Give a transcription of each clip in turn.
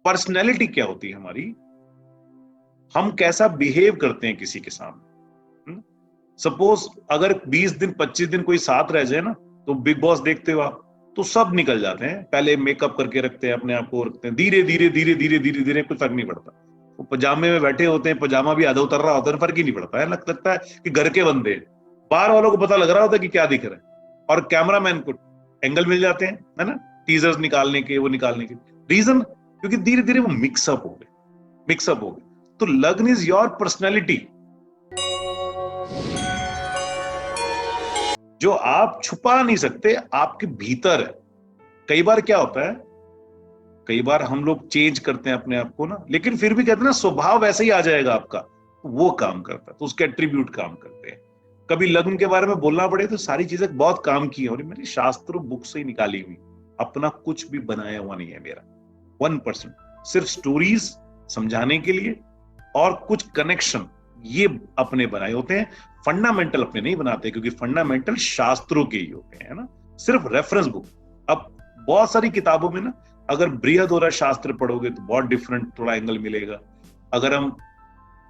Personality क्या होती है हमारी, हम कैसा बिहेव करते हैं किसी के सामने। सपोज अगर 20 दिन 25 दिन कोई साथ रह जाए ना, तो बिग बॉस देखते हो आप, तो सब निकल जाते हैं, पहले मेकअप करके रखते हैं, अपने आप को रखते हैं, धीरे धीरे धीरे धीरे धीरे धीरे कोई फर्क नहीं पड़ता। वो पजामे में बैठे होते हैं, पजामा भी आधा उतर रहा होता है, फर्क ही नहीं पड़ता है, लगता है कि घर के बंदे हैं। बाहर वालों को पता लग रहा होता है कि क्या दिख रहा है, और कैमरामैन को एंगल मिल जाते हैं, है ना, टीजर्स निकालने के, वो निकालने के। रीजन क्योंकि धीरे धीरे वो मिक्सअप हो गए। तो लग्न इज योर पर्सनैलिटी, जो आप छुपा नहीं सकते, आपके भीतर है। कई बार क्या होता है, कई बार हम लोग चेंज करते हैं अपने आप को ना, लेकिन फिर भी कहते हैं ना स्वभाव वैसे ही आ जाएगा आपका, वो काम करता है, तो उसके एट्रीब्यूट काम करते हैं। कभी लग्न के बारे में बोलना पड़े तो सारी चीजें बहुत काम की, और मेरी शास्त्र बुक से ही निकाली हुई, अपना कुछ भी बनाया हुआ नहीं है मेरा, 1%। सिर्फ स्टोरीज समझाने के लिए और कुछ कनेक्शन ये अपने बनाए होते हैं, फंडामेंटल अपने नहीं बनाते, क्योंकि फंडामेंटल शास्त्रों के ही होते हैं ना, सिर्फ रेफरेंस बुक। अब बहुत सारी किताबों में ना, अगर बृहदोरा शास्त्र पढ़ोगे तो बहुत डिफरेंट थोड़ा एंगल मिलेगा। अगर हम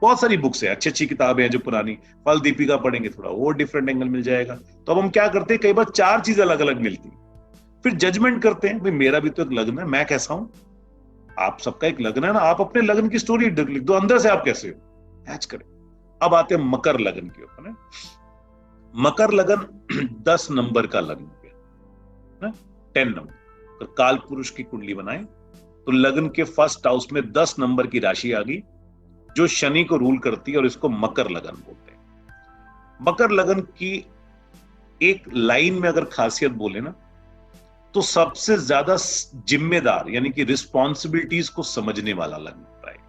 बहुत सारी बुक्स है, अच्छी अच्छी किताबें हैं जो पुरानी, फल दीपिका पढ़ेंगे, थोड़ा वो डिफरेंट एंगल मिल जाएगा। तो अब हम क्या करते हैं, कई बार 4 चीजें अलग अलग मिलती हैं, फिर जजमेंट करते हैं, भाई मेरा भी तो एक लग्न है, मैं कैसा हूं, आप सबका एक लग्न है ना, आप अपने लग्न की स्टोरी लिख दो, अंदर से आप कैसे हो, मैच करें। अब आते हैं मकर लगन के ऊपर। मकर लगन 10 नंबर का लगन हो गया, 10 नंबर। तो काल पुरुष की कुंडली बनाए तो लगन के फर्स्ट हाउस में 10 नंबर की राशि आ गई, जो शनि को रूल करती है, और इसको मकर लगन बोलते हैं। मकर लगन की एक लाइन में अगर खासियत बोले ना, तो सबसे ज्यादा जिम्मेदार, यानी कि रिस्पॉन्सिबिलिटीज को समझने वाला लगन होता है।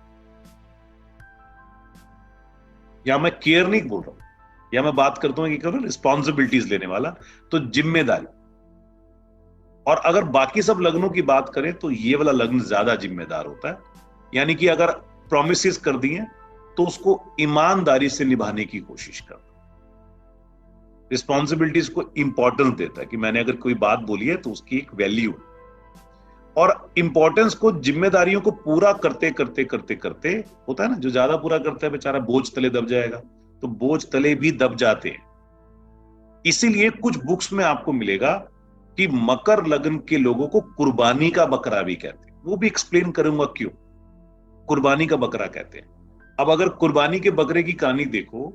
या मैं केयर नहीं बोल रहा हूं, या मैं बात करता हूं कि करो रिस्पॉन्सिबिलिटीज लेने वाला, तो जिम्मेदारी। और अगर बाकी सब लग्नों की बात करें तो ये वाला लग्न ज्यादा जिम्मेदार होता है, यानी कि अगर प्रॉमिसेस कर दिए तो उसको ईमानदारी से निभाने की कोशिश करता है, रिस्पॉन्सिबिलिटीज को इंपॉर्टेंस देता है, कि मैंने अगर कोई बात बोली है तो उसकी एक वैल्यू है। और इंपॉर्टेंस को, जिम्मेदारियों को पूरा करते करते करते करते, होता है ना, जो ज्यादा पूरा करता है बेचारा बोझ तले दब जाएगा, तो बोझ तले भी दब जाते हैं। इसीलिए कुछ बुक्स में आपको मिलेगा कि मकर लगन के लोगों को कुर्बानी का बकरा भी कहते हैं, वो भी एक्सप्लेन करूंगा क्यों कुर्बानी का बकरा कहते हैं। अब अगर कुर्बानी के बकरे की कहानी देखो,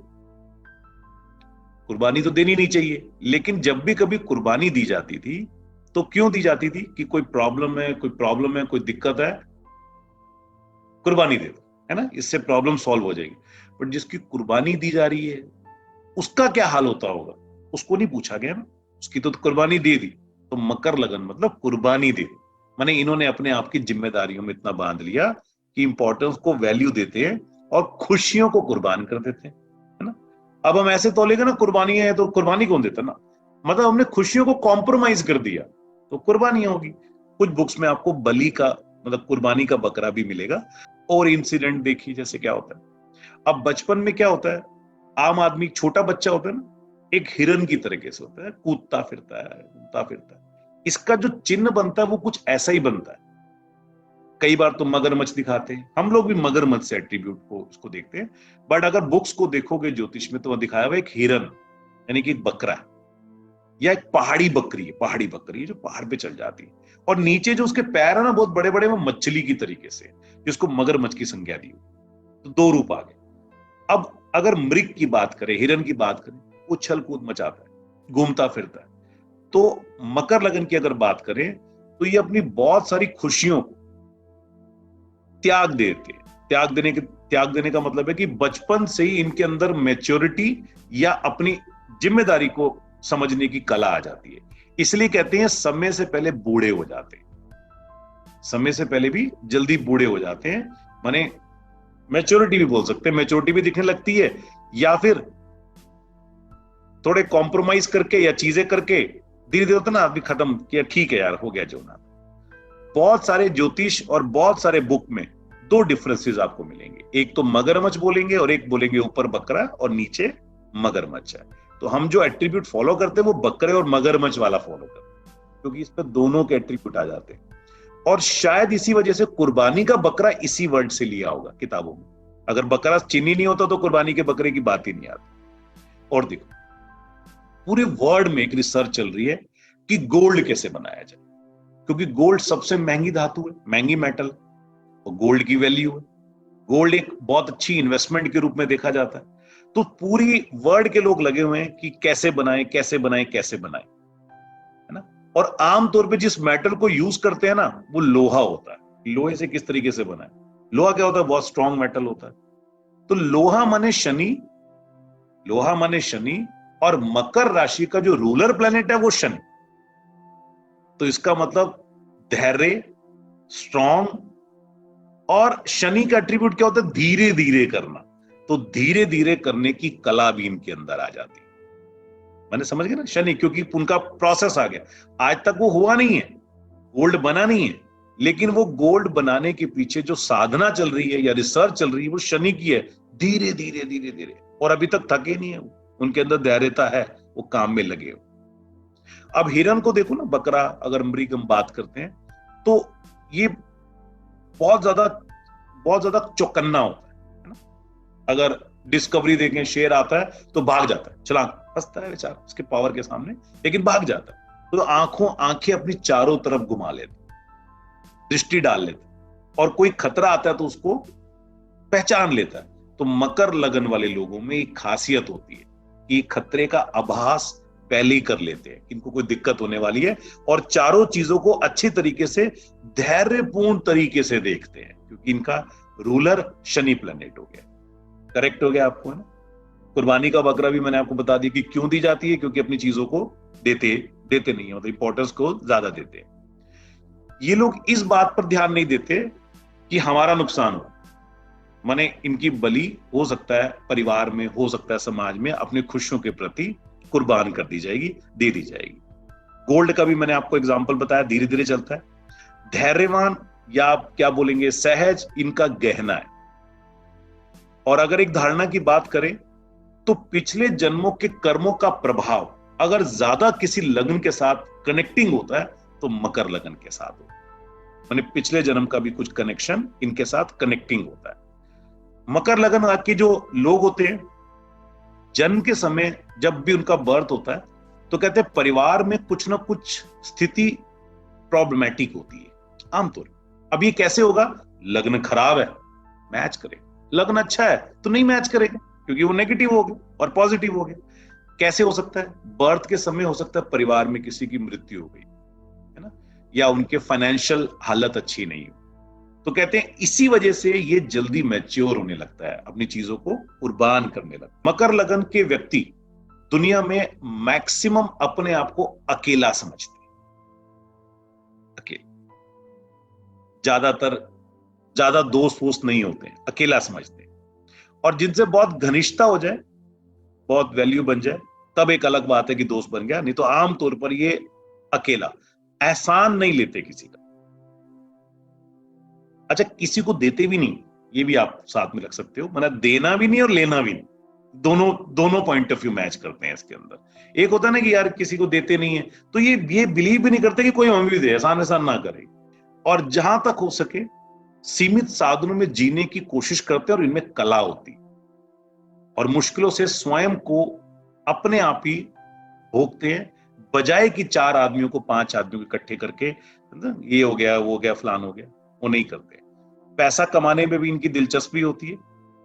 कुर्बानी तो देनी नहीं चाहिए, लेकिन जब भी कभी कुर्बानी दी जाती थी तो क्यों दी जाती थी, कि कोई प्रॉब्लम है, कोई दिक्कत है, कुर्बानी दे दो, है ना, इससे प्रॉब्लम सॉल्व हो जाएगी। बट जिसकी कुर्बानी दी जा रही है उसका क्या हाल होता होगा, उसको नहीं पूछा गया ना, उसकी तो कुर्बानी दे दी। तो मकर लगन मतलब कुर्बानी दे दी, माने इन्होंने अपने आप की जिम्मेदारियों में इतना बांध लिया कि इंपॉर्टेंस को वैल्यू देते हैं और खुशियों को कुर्बान कर देते हैं, है ना। अब हम ऐसे तोलेंगे ना, कुर्बानी है तो कुर्बानी कौन देता ना, मतलब हमने खुशियों को कॉम्प्रोमाइज कर दिया तो कुर्बानियां होगी। कुछ बुक्स में आपको बलि का मतलब कुर्बानी का बकरा भी मिलेगा। और इंसिडेंट देखिए जैसे क्या होता है, अब बचपन में क्या होता है, आम आदमी छोटा बच्चा होता है ना, एक हिरन की तरीके से होता है, कूदता फिरता है, घूमता फिरता है, इसका जो चिन्ह बनता है वो कुछ ऐसा ही बनता है। कई बार तो मगरमच्छ दिखाते हैं, हम लोग भी मगरमच्छ से एट्रीब्यूट को इसको देखते हैं, बट अगर बुक्स को देखोगे ज्योतिष में तो वह दिखाया हुआ एक हिरन, यानी कि एक बकरा, या एक पहाड़ी बकरी है जो पहाड़ पे चल जाती है, और नीचे जो उसके पैर है ना बहुत बड़े बड़े, वो मछली की तरीके से, जिसको मगरमच्छ की संज्ञा दी। तो 2 रूप आ गए। अब अगर मृग की बात करें, हिरन की बात करें, उछल कूद मचाता है, घूमता फिरता है। तो मकर लगन की अगर बात करें तो ये अपनी बहुत सारी खुशियों को त्याग देते, त्याग देने का मतलब है कि बचपन से ही इनके अंदर मैच्योरिटी या अपनी जिम्मेदारी को समझने की कला आ जाती है। इसलिए कहते हैं समय से पहले बूढ़े हो जाते हैं, समय से पहले भी जल्दी बूढ़े हो जाते हैं, माने मैच्योरिटी भी बोल सकते हैं, मैच्योरिटी भी दिखने लगती है, या फिर थोड़े कॉम्प्रोमाइज करके या चीजें करके धीरे धीरे होता ना, अभी खत्म किया, ठीक है यार हो गया जो ना। बहुत सारे ज्योतिष और बहुत सारे बुक में 2 डिफरेंसेस आपको मिलेंगे, एक तो मगरमच्छ बोलेंगे और एक बोलेंगे ऊपर बकरा और नीचे मगरमच्छ है। तो हम जो एट्रीब्यूट फॉलो करते हैं वो बकरे और मगरमच्छ वाला फॉलो करते हैं, क्योंकि इस पर दोनों के एट्रीब्यूट आ जाते हैं। और शायद इसी वजह से कुर्बानी का बकरा इसी वर्ड से लिया होगा किताबों में। अगर बकरा चीनी नहीं होता तो कुर्बानी के बकरे की बात ही नहीं आती। और देखो पूरे वर्ल्ड में एक रिसर्च चल रही है कि गोल्ड कैसे बनाया जाए, क्योंकि गोल्ड सबसे महंगी धातु है, महंगी मेटल, और गोल्ड की वैल्यू है। गोल्ड एक बहुत अच्छी इन्वेस्टमेंट के रूप में देखा जाता है। तो पूरी वर्ल्ड के लोग लगे हुए हैं कि कैसे बनाएं कैसे बनाएं कैसे बनाएं, है ना। और आमतौर पे जिस मेटल को यूज करते हैं ना वो लोहा होता है। लोहे से किस तरीके से बना है? लोहा क्या होता है? बहुत स्ट्रांग मेटल होता है। तो लोहा माने शनि, लोहा माने शनि, और मकर राशि का जो रूलर प्लेनेट है वो शनि। तो इसका मतलब धैर्य, स्ट्रांग, और शनि का एट्रीब्यूट क्या होता है? धीरे धीरे करना। तो धीरे धीरे करने की कला भी इनके अंदर आ जाती है। मैंने समझ गया ना, शनि, क्योंकि उनका प्रोसेस आ गया। आज तक वो हुआ नहीं है, गोल्ड बना नहीं है, लेकिन वो गोल्ड बनाने के पीछे जो साधना चल रही है या रिसर्च चल रही है वो शनि की है। धीरे धीरे धीरे धीरे, और अभी तक थके नहीं है वो, उनके अंदर धैर्यता है, वो काम में लगे हो। अब हिरन को देखो ना, बकरा, अगर मृग हम बात करते हैं तो ये बहुत ज्यादा चौकन्ना होता है ना। अगर डिस्कवरी देखें, शेर आता है तो भाग जाता है, छलांग, हंसता है बेचारा उसके पावर के सामने, लेकिन भाग जाता है। तो आंखें अपनी चारों तरफ घुमा लेते, दृष्टि डाल लेते, और कोई खतरा आता है तो उसको पहचान लेता है। तो मकर लगन वाले लोगों में एक खासियत होती है कि खतरे का आभास पहले ही कर लेते हैं, इनको कोई दिक्कत होने वाली है, और चारों चीजों को अच्छी तरीके से धैर्यपूर्ण तरीके से देखते हैं, क्योंकि इनका रूलर शनि प्लैनेट हो गया। करेक्ट हो गया आपको, है ना। कुर्बानी का बकरा भी मैंने आपको बता दिया कि क्यों दी जाती है, क्योंकि अपनी चीजों को देते नहीं, मतलब इंपॉर्टेंस को ज्यादा देते हैं। ये लोग इस बात पर ध्यान नहीं देते कि हमारा नुकसान हो, माने इनकी बलि हो सकता है परिवार में, हो सकता है समाज में, अपनी खुशियों के प्रति कुर्बान कर दी जाएगी, दे दी जाएगी। गोल्ड का भी मैंने आपको एग्जांपल बताया, धीरे धीरे चलता है। धैर्यवान, या आप क्या बोलेंगे, सहज, इनका गहना है। और अगर एक धारणा की बात करें तो पिछले जन्मों के कर्मों का प्रभाव अगर ज्यादा किसी लगन के साथ कनेक्टिंग होता है तो मकर लगन के साथ होता है, माने पिछले जन्म का भी कुछ कनेक्शन इनके साथ कनेक्टिंग होता है। मकर लगन के जो लोग होते हैं, जन्म के समय जब भी उनका बर्थ होता है तो कहते हैं परिवार में कुछ ना कुछ स्थिति प्रॉब्लमैटिक होती है आमतौर पर। अब ये कैसे होगा? लग्न खराब है, मैच करेगा। लग्न अच्छा है तो नहीं मैच करेगा, क्योंकि वो नेगेटिव हो गया और पॉजिटिव हो गया। कैसे हो सकता है? बर्थ के समय हो सकता है परिवार में किसी की मृत्यु हो गई, है ना, या उनके फाइनेंशियल हालत अच्छी नहीं हो। तो कहते हैं इसी वजह से ये जल्दी मैच्योर होने लगता है, अपनी चीजों को कुर्बान करने लगता है। मकर लगन के व्यक्ति दुनिया में मैक्सिमम अपने आप को अकेला समझते हैं, अकेले, ज्यादा दोस्त वोस्त नहीं होते हैं, अकेला समझते हैं। और जिनसे बहुत घनिष्ठता हो जाए, बहुत वैल्यू बन जाए, तब एक अलग बात है कि दोस्त बन गया, नहीं तो आमतौर पर ये अकेला, एहसान नहीं लेते किसी का। अच्छा, किसी को देते भी नहीं, ये भी आप साथ में रख सकते हो, मतलब देना भी नहीं और लेना भी नहीं, दोनों पॉइंट ऑफ व्यू मैच करते हैं इसके अंदर। एक होता है ना कि यार किसी को देते नहीं है तो ये बिलीव भी नहीं करते कि कोई हमें भी दे, एहसान ना करे। और जहां तक हो सके सीमित साधनों में जीने की कोशिश करते हैं, और इनमें कला होती है, और मुश्किलों से स्वयं को अपने आप ही भोगते हैं, बजाय कि 4 आदमियों को 5 आदमियों को इकट्ठे करके ये हो गया वो हो गया फलान हो गया, वो नहीं करते। पैसा कमाने में भी इनकी दिलचस्पी होती है,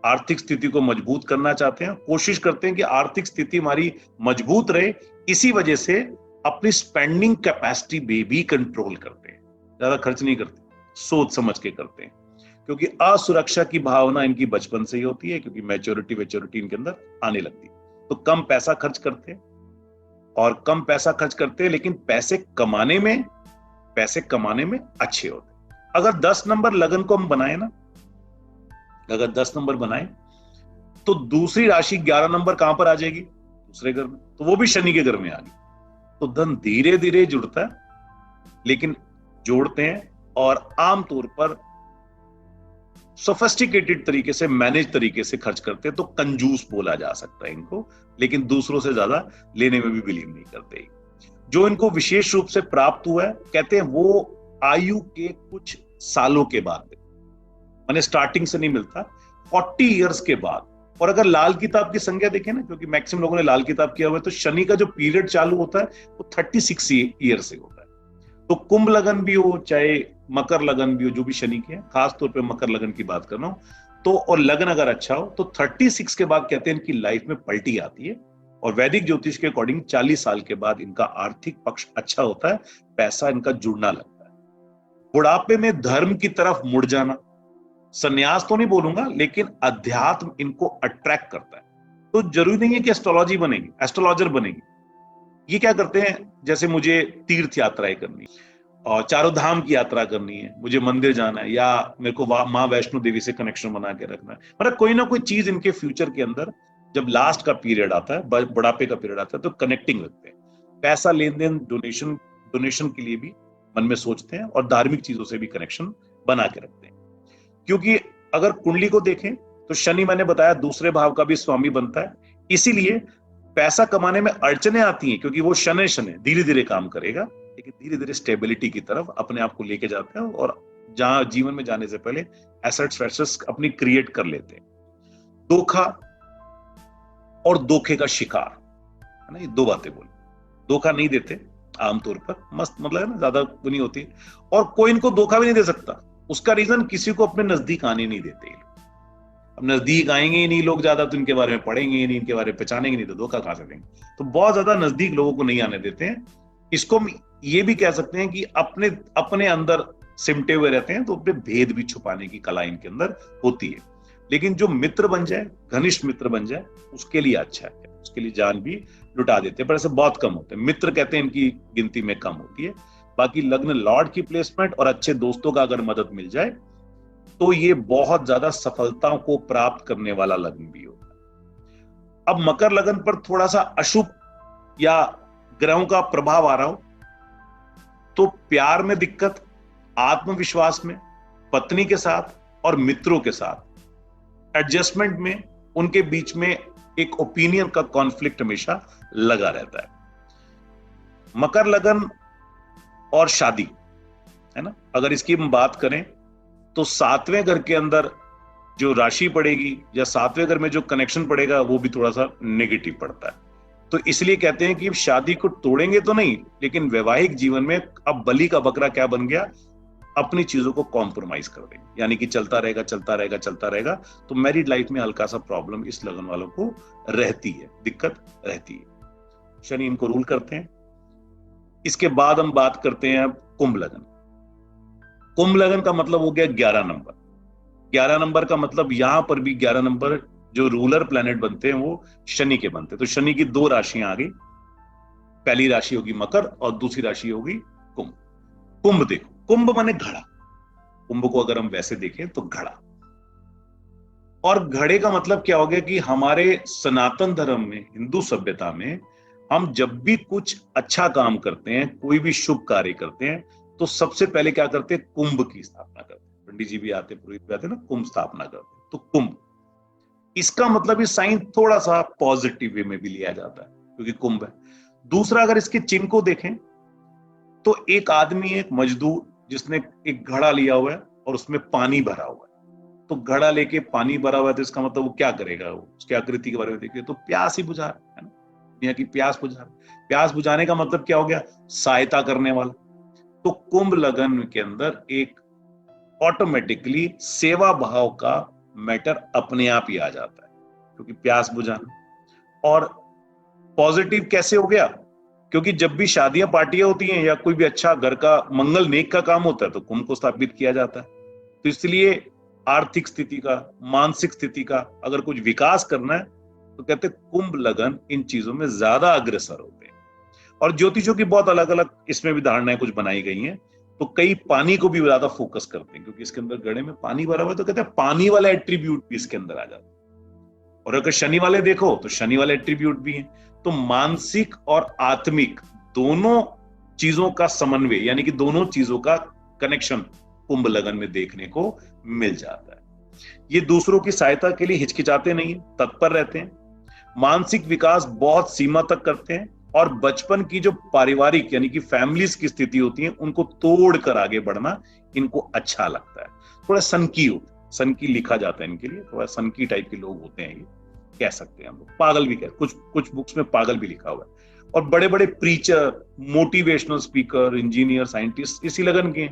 आर्थिक स्थिति को मजबूत करना चाहते हैं, कोशिश करते हैं कि आर्थिक स्थिति हमारी मजबूत रहे, इसी वजह से अपनी स्पेंडिंग कैपेसिटी में भी कंट्रोल करते हैं, ज्यादा खर्च नहीं करते, सोच समझ के करते हैं, क्योंकि असुरक्षा की भावना इनकी बचपन से ही होती है, क्योंकि मैच्योरिटी इनके अंदर आने लगती है। तो कम पैसा खर्च करते हैं, और कम पैसा खर्च करते हैं लेकिन पैसे कमाने में अच्छे होते हैं। अगर 10 नंबर लगन को हम बनाए ना, अगर 10 नंबर बनाए तो दूसरी राशि 11 नंबर कहां पर आ जाएगी? दूसरे घर में, तो वो भी शनि के घर में आ गई। तो धन धीरे धीरे जुड़ता है, लेकिन जोड़ते हैं, और आमतौर पर सोफिस्टिकेटेड तरीके से, मैनेज तरीके से खर्च करते हैं। तो कंजूस बोला जा सकता है इनको, लेकिन दूसरों से ज्यादा लेने में भी बिलीव नहीं करते। जो इनको विशेष रूप से प्राप्त हुआ है, कहते हैं वो आयु के कुछ सालों के बाद, मैंने स्टार्टिंग से नहीं मिलता, 40 इयर्स के बाद। और अगर लाल किताब की संख्या देखें ना, क्योंकि मैक्सिमम लोगों ने लाल किताब किया हुआ है, तो शनि का जो पीरियड चालू होता है वो 36 ईयर से होता है। तो कुंभ लगन भी हो चाहे मकर लगन भी हो, जो भी शनि के हैं, खास तौर पे मकर लगन की बात कर रहा हूं, तो और लगन अगर अच्छा हो तो 36 के बाद कहते हैं इनकी लाइफ में पलटी आती है। और वैदिक ज्योतिष के अकॉर्डिंग 40 साल के बाद इनका आर्थिक पक्ष अच्छा होता है, पैसा इनका जुड़ना लगता है। बुढ़ापे में धर्म की तरफ मुड़ जाना, संन्यास तो नहीं बोलूंगा, लेकिन अध्यात्म इनको अट्रैक्ट करता है। तो जरूरी नहीं है कि एस्ट्रोलॉजी बनेगी, एस्ट्रोलॉजर बनेगी। ये क्या करते हैं, जैसे मुझे तीर्थ यात्राएं करनी और चारों धाम की यात्रा करनी है, मुझे मंदिर जाना है, या मेरे को माँ वैष्णो देवी से कनेक्शन बना के रखना है, मतलब कोई ना कोई चीज इनके फ्यूचर के अंदर जब लास्ट का पीरियड आता है, बुढ़ापे का पीरियड आता है, तो कनेक्टिंग रखते हैं। पैसा लेन देन, डोनेशन डोनेशन के लिए भी मन में सोचते हैं, और धार्मिक चीजों से भी कनेक्शन बना के रखते हैं। क्योंकि अगर कुंडली को देखें तो शनि, मैंने बताया, दूसरे भाव का भी स्वामी बनता है, इसीलिए पैसा कमाने में अड़चने आती हैं, क्योंकि वो शनि शनि धीरे धीरे काम करेगा, लेकिन धीरे धीरे स्टेबिलिटी की तरफ अपने आप को लेके जाते हैं, और जहां जीवन में जाने से पहले एसेट्स वैसेट्स अपनी क्रिएट कर लेते हैं। धोखा और धोखे का शिकार, है ना, ये दो बातें बोली। धोखा नहीं देते आमतौर पर, मस्त मतलब है ना, ज्यादा वो नहीं होती, और कोई इनको धोखा भी नहीं दे सकता। उसका रीजन, किसी को अपने नजदीक आने नहीं देते। अब नजदीक आएंगे ही नहीं लोग ज्यादा, तो इनके बारे में पढ़ेंगे ही नहीं, इनके बारे में पहचानेंगे नहीं, तो धोखा कहां से देंगे। तो बहुत ज्यादा नजदीक लोगों को नहीं आने देते हैं। इसको हम ये भी कह सकते हैं कि अपने अपने अंदर सिमटे हुए रहते हैं, तो अपने भेद भी छुपाने की कला इनके अंदर होती है। लेकिन जो मित्र बन जाए, घनिष्ठ मित्र बन जाए, उसके लिए अच्छा है, उसके लिए जान भी लुटा देते हैं, पर ऐसे बहुत कम होते हैं मित्र, कहते हैं इनकी गिनती में कम होती है। बाकी लग्न लॉर्ड की प्लेसमेंट और अच्छे दोस्तों का अगर मदद मिल जाए, तो ये बहुत ज्यादा सफलताओं को प्राप्त करने वाला लग्न भी होता है। अब मकर लगन पर थोड़ा सा अशुभ या ग्रहों का प्रभाव आ रहा हो, तो प्यार में दिक्कत, आत्मविश्वास में, पत्नी के साथ और मित्रों के साथ एडजस्टमेंट में, उनके बीच में एक ओपिनियन का कॉन्फ्लिक्ट हमेशा लगा रहता है। मकर लगन और शादी, है ना, अगर इसकी हम बात करें तो 7वें घर के अंदर जो राशि पड़ेगी या 7वें घर में जो कनेक्शन पड़ेगा, वो भी थोड़ा सा नेगेटिव पड़ता है। तो इसलिए कहते हैं कि शादी को तोड़ेंगे तो नहीं, लेकिन वैवाहिक जीवन में अब बलि का बकरा क्या बन गया, अपनी चीजों को कॉम्प्रोमाइज कर देंगे, यानी कि चलता रहेगा चलता रहेगा चलता रहेगा। तो मैरिड लाइफ में हल्का सा प्रॉब्लम इस लगन वालों को रहती है, दिक्कत रहती है। शनि इनको रूल करते हैं। इसके बाद हम बात करते हैं अब कुंभ लगन। कुंभ लगन का मतलब हो गया 11 नंबर। 11 नंबर का मतलब यहां पर भी 11 नंबर जो रूलर प्लैनेट बनते हैं वो शनि के बनते हैं। तो शनि की दो राशियां आ गई, पहली राशि होगी मकर और दूसरी राशि होगी कुंभ। कुंभ देखो, कुंभ माने घड़ा, कुंभ को अगर हम वैसे देखें तो घड़ा, और घड़े का मतलब क्या हो गया कि हमारे सनातन धर्म में, हिंदू सभ्यता में, हम जब भी कुछ अच्छा काम करते हैं, कोई भी शुभ कार्य करते हैं, तो सबसे पहले क्या करते हैं, कुंभ की स्थापना करते हैं। पंडित जी भी आते, पुरोहित भी आते ना, कुंभ स्थापना करते हैं। तो कुंभ, इसका मतलब ये साइन थोड़ा सा पॉजिटिव वे में भी लिया जाता है, क्योंकि कुंभ है। दूसरा, अगर इसके चिन्ह को देखें तो एक आदमी, एक मजदूर, जिसने एक घड़ा लिया हुआ है और उसमें पानी भरा हुआ है। तो घड़ा लेके पानी भरा हुआ है, तो इसका मतलब वो क्या करेगा, वो उसकी आकृति के बारे में देखिए तो प्यास ही बुझा है ना, दुनिया की प्यास बुझा। प्यास बुझाने का मतलब क्या हो गया, सहायता करने वाला। तो कुंभ लगन के अंदर एक ऑटोमेटिकली सेवा भाव का मैटर अपने आप ही आ जाता है, क्योंकि प्यास बुझाना। और पॉजिटिव कैसे हो गया, क्योंकि जब भी शादियां पार्टियां होती हैं या कोई भी अच्छा घर का मंगल नेक का काम होता है, तो कुंभ को स्थापित किया जाता है। तो इसलिए आर्थिक स्थिति का, मानसिक स्थिति का अगर कुछ विकास करना है, तो कहते हैं कुंभ लगन इन चीजों में ज्यादा अग्रसर होते हैं। और ज्योतिषों की बहुत अलग अलग इसमें भी धारणाएं कुछ बनाई गई हैं। तो कई पानी को भी ज्यादा फोकस करते हैं, क्योंकि इसके अंदर घड़े में पानी भरा हुआ है, तो कहते हैं पानी वाला एट्रीब्यूट भी इसके अंदर आ जाता है। और अगर शनि वाले देखो तो शनि वाले एट्रीब्यूट भी हैं। तो मानसिक और आत्मिक दोनों चीजों का समन्वय, यानी कि दोनों चीजों का कनेक्शन कुंभ लगन में देखने को मिल जाता है। ये दूसरों की सहायता के लिए हिचकिचाते नहीं है, तत्पर रहते हैं, मानसिक विकास बहुत सीमा तक करते हैं, और बचपन की जो पारिवारिक यानी कि फैमिलीज की स्थिति होती है उनको तोड़ कर आगे बढ़ना इनको अच्छा लगता है। थोड़ा सनकी होता है, सनकी लिखा जाता है इनके लिए, थोड़ा सनकी टाइप के लोग होते हैं, ये कह सकते हैं हम लोग। पागल भी कह, कुछ कुछ बुक्स में पागल भी लिखा हुआ है। और बड़े बड़े preacher, motivational speaker, engineer, scientist इसी लगन के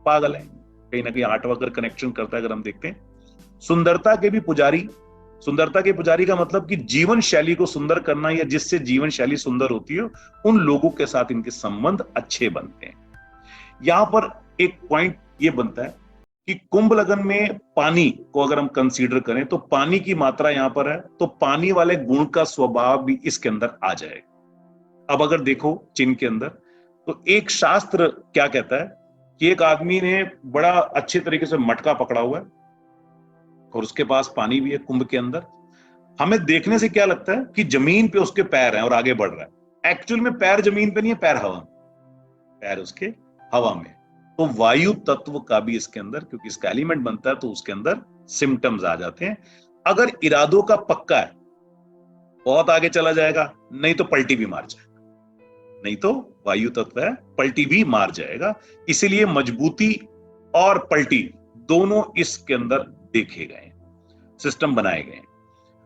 पागल हैं। कहीं ना कहीं आर्ट वगैरह कनेक्शन करता है अगर हम देखते हैं। सुंदरता के भी पुजारी, सुंदरता के पुजारी का मतलब कि जीवन शैली को सुंदर करना या जिससे जीवन शैली सुंदर होती है उन लोगों के साथ इनके संबंध अच्छे बनते हैं। यहां पर एक पॉइंट ये बनता है कि कुंभ लग्न में पानी को अगर हम कंसीडर करें तो पानी की मात्रा यहां पर है, तो पानी वाले गुण का स्वभाव भी इसके अंदर आ जाएगा। अब अगर देखो चिन्ह के अंदर तो एक शास्त्र क्या कहता है कि एक आदमी ने बड़ा अच्छे तरीके से मटका पकड़ा हुआ है और उसके पास पानी भी है कुंभ के अंदर। हमें देखने से क्या लगता है कि जमीन पे उसके पैर हैं और आगे बढ़ रहा है। एक्चुअल में पैर जमीन पे नहीं है, पैर हवा में, पैर उसके हवा में। तो वायु तत्व का भी इसके अंदर, क्योंकि इसका एलिमेंट बनता है, तो उसके अंदर सिम्टम्स आ जाते हैं। अगर इरादों का पक्का है बहुत आगे चला जाएगा, नहीं तो पलटी भी मार जाएगा, नहीं तो वायु तत्व है पलटी भी मार जाएगा। इसीलिए मजबूती और पलटी दोनों इसके अंदर देखे गए, सिस्टम बनाए गए।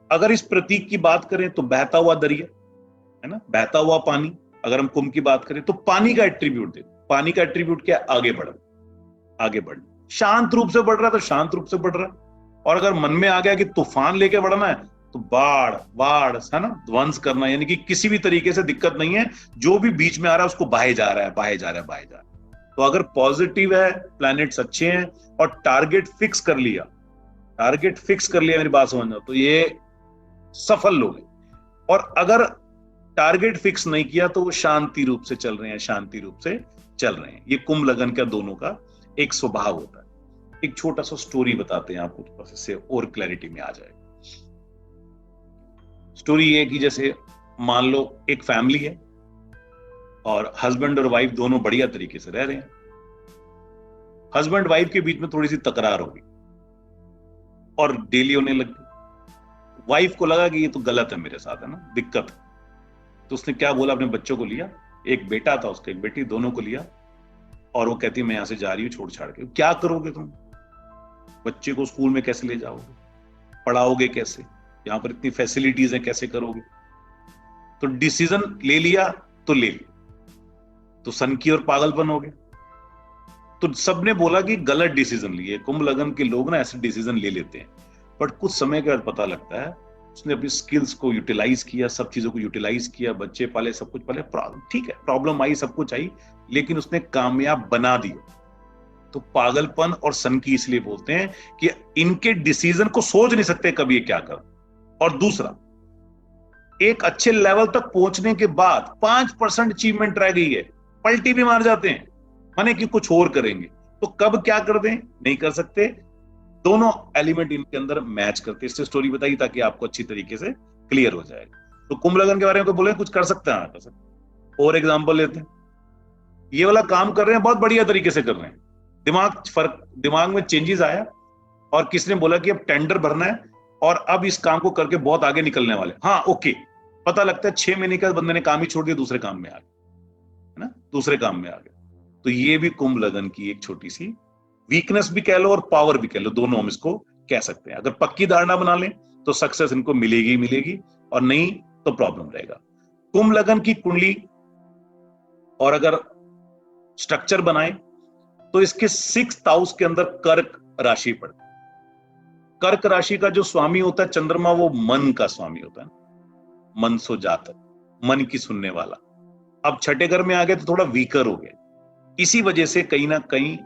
अगर इस प्रतीक की बात करें तो बहता हुआ दरिया है ना, बहता हुआ पानी। अगर हम कुंभ की बात करें तो पानी का एट्रीब्यूट देखो, पानी का एट्रीब्यूट क्या है? आगे बढ़ना, आगे बढ़ना। शांत रूप से बढ़ रहा है तो शांत रूप से बढ़ रहा है, और अगर मन में आ गया कि तूफान लेके बढ़ना है तो बाढ़ बाढ़ है ना, ध्वंस करना, यानी कि किसी भी तरीके से दिक्कत नहीं है, जो भी बीच में आ रहा है उसको बहाए जा रहा है, बहाए जा रहा है, बहाए जा रहा है। तो अगर पॉजिटिव है, प्लैनेट्स अच्छे हैं और टारगेट फिक्स कर लिया, टारगेट फिक्स कर लिया, मेरी बात समझना, तो ये सफल लोग हैं। और अगर टारगेट फिक्स नहीं किया तो वो शांति रूप से चल रहे हैं, शांति रूप से चल रहे हैं। ये कुंभ लगन का दोनों का एक स्वभाव होता है। एक छोटा सा स्टोरी बताते हैं आपको, थोड़ा इससे और क्लैरिटी में आ जाएगा। स्टोरी ये कि जैसे मान लो एक फैमिली है और हस्बैंड और वाइफ दोनों बढ़िया तरीके से रह रहे हैं। हस्बैंड वाइफ के बीच में थोड़ी सी तकरार होगी और डेली होने लगी। वाइफ को लगा कि ये तो गलत है मेरे साथ, है ना, दिक्कत है। तो उसने क्या बोला, अपने बच्चों को लिया, एक बेटा था उसका, एक बेटी, दोनों को लिया, और वो कहती है मैं यहां से जा रही हूँ छोड़ छाड़ के। क्या करोगे तुम? बच्चे को स्कूल में कैसे ले जाओगे, पढ़ाओगे कैसे, यहाँ पर इतनी फैसिलिटीज है, कैसे करोगे? तो डिसीजन ले लिया तो ले लिया, तो सनकी और पागलपन हो गया। तो सबने बोला कि गलत डिसीजन लिए। कुंभ लगन के लोग ना ऐसे डिसीजन ले लेते हैं, बट कुछ समय के बाद पता लगता है उसने अपनी स्किल्स को यूटिलाइज किया, सब चीजों को यूटिलाइज किया, बच्चे पाले, सब कुछ पाले, ठीक है, प्रॉब्लम आई, सब कुछ आई, लेकिन उसने कामयाब बना दिया। तो पागलपन और सनकी इसलिए बोलते हैं कि इनके डिसीजन को सोच नहीं सकते कभी ये क्या कर। और दूसरा, एक अच्छे लेवल तक पहुंचने के बाद 5% अचीवमेंट रह गई है, पलटी भी मार जाते हैं, माने कि कुछ और करेंगे। तो कब क्या कर दें, नहीं कर सकते। दोनों एलिमेंट इनके अंदर मैच करते। इससे स्टोरी बताई ताकि आपको अच्छी तरीके से क्लियर हो जाएगा। तो कुंभ लगन के बारे में तो बोले कुछ कर सकते हैं, कर सकते। और एग्जांपल लेते हैं, ये वाला काम कर रहे हैं, बहुत बढ़िया तरीके से कर रहे हैं, दिमाग में चेंजेस आया और किसने बोला कि अब टेंडर भरना है और अब इस काम को करके बहुत आगे निकलने वाले। हाँ ओके, पता लगता है 6 महीने के बंदे ने काम ही छोड़ दिया, दूसरे काम में आ गया, है ना, दूसरे काम में आ गया। तो ये भी कुंभ लगन की एक छोटी सी वीकनेस भी कह लो और पावर भी कह लो, दोनों हम इसको कह सकते हैं। अगर पक्की धारणा बना लें तो सक्सेस इनको मिलेगी ही मिलेगी, और नहीं तो प्रॉब्लम रहेगा। कुंभ लगन की कुंडली और अगर स्ट्रक्चर बनाए तो इसके 6th हाउस के अंदर कर्क राशि पड़ती है। कर्क राशि का जो स्वामी होता है चंद्रमा, वो मन का स्वामी होता है, मन सो जातक, मन की सुनने वाला। अब छठे घर में आ गए तो थोड़ा वीकर हो गया। इसी वजह से कहीं ना कहीं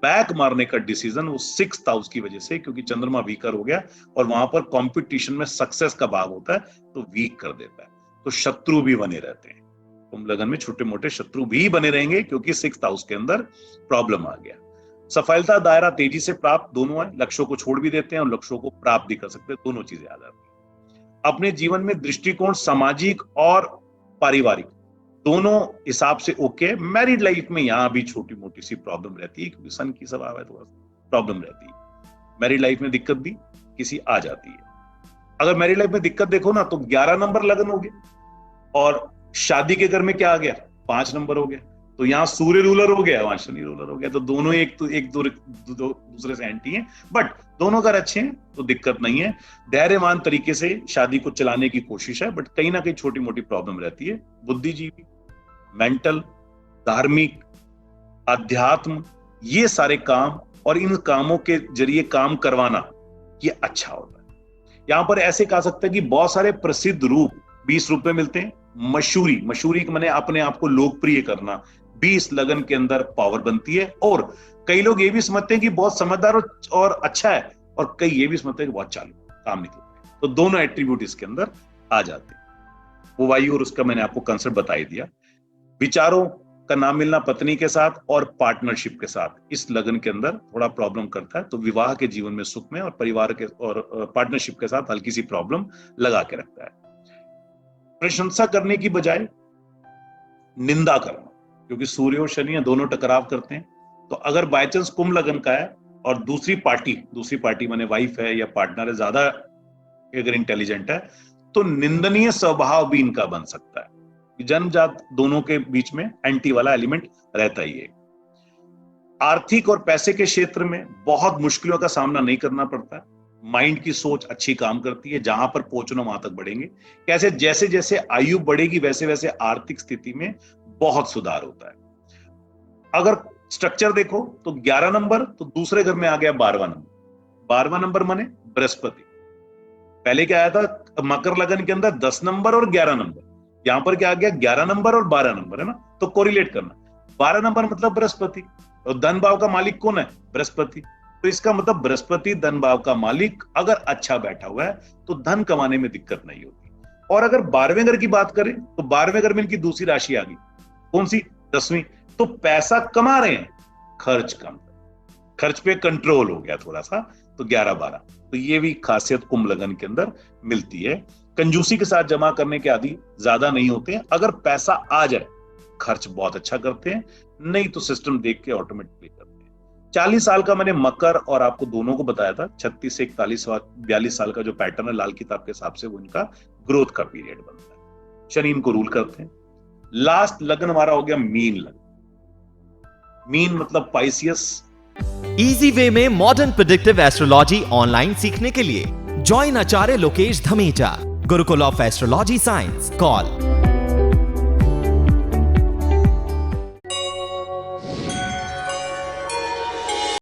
बैक मारने का डिसीजन वो 6th हाउस की वजह से, क्योंकि चंद्रमा वीकर हो गया और वहां पर कंपटीशन में सक्सेस का भाव होता है, तो वीक कर देता है। तो शत्रु भी बने रहते हैं कुंभ लगन में, छोटे मोटे शत्रु भी बने रहेंगे क्योंकि 6th हाउस के अंदर प्रॉब्लम आ गया। सफलता दायरा तेजी से प्राप्त दोनों है, लक्ष्यों को छोड़ भी देते हैं और लक्ष्यों को प्राप्त भी कर सकते हैं, दोनों चीजें आ जाती हैं। अपने जीवन में दृष्टिकोण सामाजिक और पारिवारिक दोनों हिसाब से ओके। मैरिड लाइफ में यहां भी छोटी मोटी सी प्रॉब्लम रहती है, क्योंकि सन की स्वभाव है, थोड़ा प्रॉब्लम रहती है। मैरिड लाइफ में दिक्कत भी किसी आ जाती है। अगर मैरिड लाइफ में दिक्कत देखो ना तो 11 नंबर लगन हो गया और शादी के घर में क्या आ गया, 5 नंबर हो गया, तो यहाँ सूर्य रूलर हो गया, वहां शनि रूलर हो गया, तो दोनों एक दूसरे से एंटी हैं, बट दोनों घर अच्छे हैं तो दिक्कत नहीं है। धैर्यवान तरीके से शादी को चलाने की कोशिश है, बट कहीं ना कहीं छोटी मोटी प्रॉब्लम रहती है। बुद्धिजीवी, मेंटल, धार्मिक, अध्यात्म, ये सारे काम और इन कामों के जरिए काम करवाना ये अच्छा होता है। यहां पर ऐसे कह सकते हैं कि बहुत सारे प्रसिद्ध रूप 20 रूप में मिलते हैं। मशहूरी मैंने अपने आप को लोकप्रिय करना, 20 लगन के अंदर पावर बनती है। और कई लोग ये भी समझते हैं कि बहुत समझदार और अच्छा है, और कई ये भी समझते हैं कि बहुत चालू काम निकलते हैं, तो दोनों एट्रीब्यूट इसके अंदर आ जाते हैं। वो वायु और उसका मैंने आपको कंसेप्ट बता ही दिया। विचारों का ना मिलना पत्नी के साथ और पार्टनरशिप के साथ इस लगन के अंदर थोड़ा प्रॉब्लम करता है, तो विवाह के जीवन में सुख में और परिवार के और पार्टनरशिप के साथ हल्की सी प्रॉब्लम लगा के रखता है। प्रशंसा करने की बजाय निंदा करना, क्योंकि सूर्य और शनि दोनों टकराव करते हैं। तो अगर बाय चांस कुंभ लगन का है और दूसरी पार्टी माने वाइफ है या पार्टनर है, ज्यादा अगर इंटेलिजेंट है, तो निंदनीय स्वभाव भी इनका बन सकता है। जन्मजात दोनों के बीच में एंटी वाला एलिमेंट रहता ही है। आर्थिक और पैसे के क्षेत्र में बहुत मुश्किलों का सामना नहीं करना पड़ता है। माइंड की सोच अच्छी काम करती है, जहां पर पहुंचना वहां तक बढ़ेंगे। कैसे, जैसे जैसे आयु बढ़ेगी वैसे वैसे आर्थिक स्थिति में बहुत सुधार होता है। अगर स्ट्रक्चर देखो तो 11 नंबर, तो दूसरे घर में आ गया 12वां नंबर। 12वां नंबर माने बृहस्पति। पहले क्या आया था मकर लगन के अंदर 10 नंबर और 11 नंबर, यहां पर क्या आ गया 11 नंबर और 12 नंबर, है ना। तो कोरिलेट करना, 12 नंबर मतलब बृहस्पति, और धन भाव का मालिक कौन है, बृहस्पति। तो इसका मतलब बृहस्पति धन भाव का मालिक अगर अच्छा बैठा हुआ है तो धन कमाने में दिक्कत नहीं होती। और अगर 12वें घर की बात करें तो 12वें घर में इनकी दूसरी राशि आ गई, कौन सी, 10वीं। तो पैसा कमा रहे हैं, खर्च कम, खर्च पे कंट्रोल हो गया थोड़ा सा, तो 11-12। तो ये भी खासियत कुंभ लगन के अंदर मिलती है। कंजूसी के साथ जमा करने के आदि ज्यादा नहीं होते हैं। अगर पैसा आ जाए खर्च बहुत अच्छा करते हैं, नहीं तो सिस्टम देख के ऑटोमेटिकली करते हैं। 40 साल का मैंने मकर और आपको दोनों को बताया था। 36 से 42 साल का जो पैटर्न है लाल किताब के हिसाब से, वो इनका ग्रोथ का पीरियड बनता है। शनि इनको रूल करते हैं। लास्ट लगन हमारा हो गया मीन लगन। मीन मतलब पाइसियस। इजी वे में मॉडर्न प्रेडिक्टिव एस्ट्रोलॉजी ऑनलाइन सीखने के लिए join Acharya Lokesh Dhamija, Gurukul of astrology science. Call